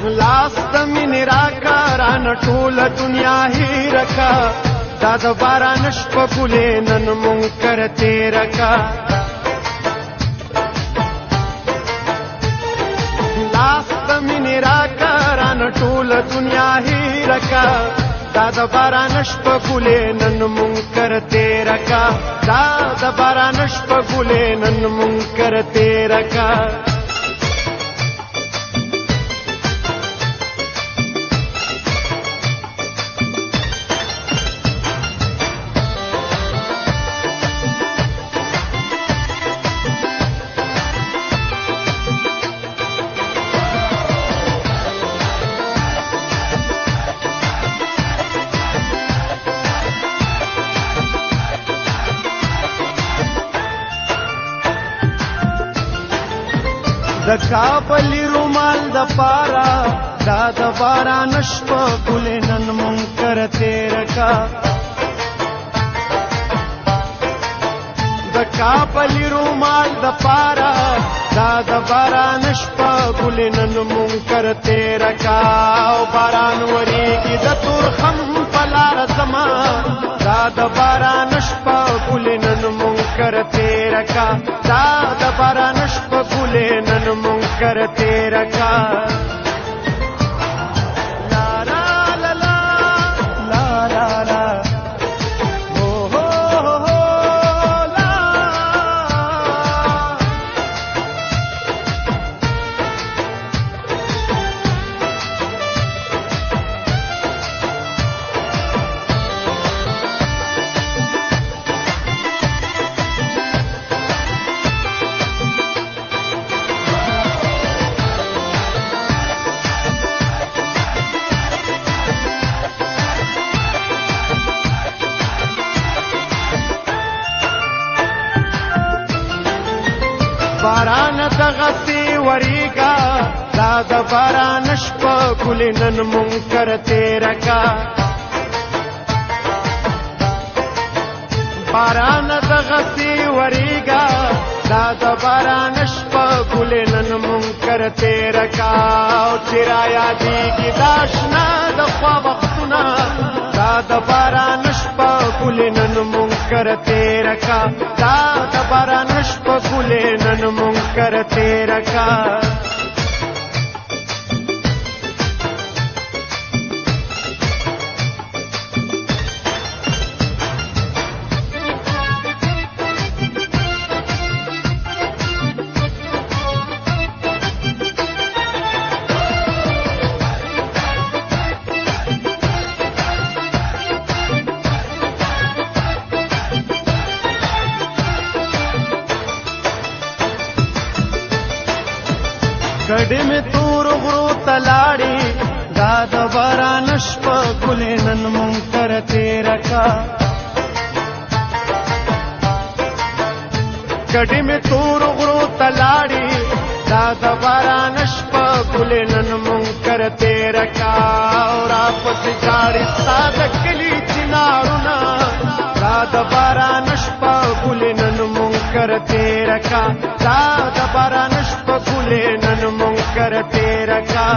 لاس د مینې راکا رانه ټوله دنیا هېره کا دا د باران شپه ګلې نن مونږ کره تېره کا لاس د مینې راکا رانه ټوله دنیا هېره کا دا د باران شپه ګلې نن مونږ کره تېره کا دا د باران شپه ګلې نن مونږ کره تېره کا د کابلی رومال د پارا دا د باران شپه ګلې نن مونږ کره تېره کا د کابلی رومال د پارا دا د باران شپه ګلې نن مونږ کره تېره کا او باران وریږي د تورخم په لاره زما دا د باران شپه ګلې نن مونږ کره تېره کا دا د باران شپه ګلې نن مونږ کره تېره کا باران دغسې وریږه دا د باران شپه ګلې نن مونږ کره تېره کا باران دغسې وریږه دا د باران شپه ګلې نن مونږ کره تېره کا او چې رایادېږي دا شنه د خوا وختونه دا د باران شپه ګلې نن مونږ کره تېره کا دا د باران شپه ګلې نن مونږ کره تېره کا کډې مې تور غرو ته لاړې دا د باران شپه ګلې نن مونږ کره تېره کا کډې مې تور غرو ته لاړې دا د باران شپه ګلې نن مونږ کره تېره کا او راپسې جاړې ستا د کلي چنارونه دا د باران شپه ګلې نن مونږ کره تېره کا دا د باران شپه ګلې نن مونږ کره تېره کا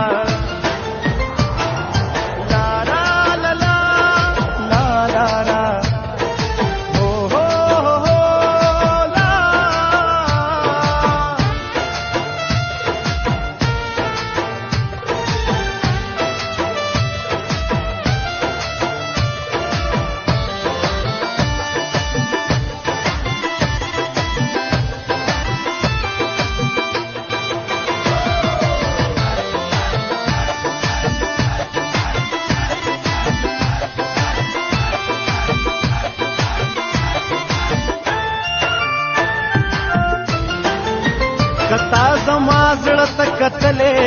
کتا زما زړه ته کتلې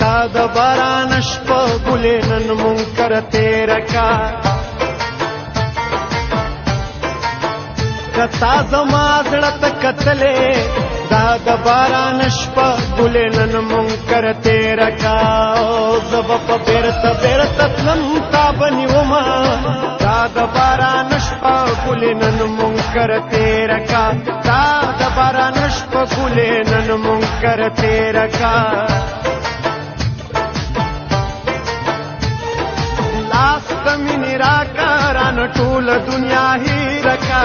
دا د باران شپه ګلې نن مونږ کره تېره کا کتا زما زړه ته کتلې دا د باران شپه ګلې نن مونږ کره تېره کا او زه به په بیرته بیرته تلم تا به نیومه دا د باران شپه ګلې نن مونږ کره تېره کا دا د باران شپه ګلې نن مونږ کره تېره کا ټول دنیا هیر کا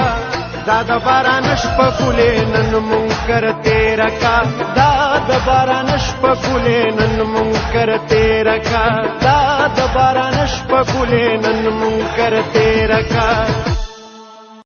دا د باران شپه ګلې نن منکر تیر کا دا د باران شپه ګلې نن منکر تیر کا دا د باران شپه ګلې نن منکر تیر کا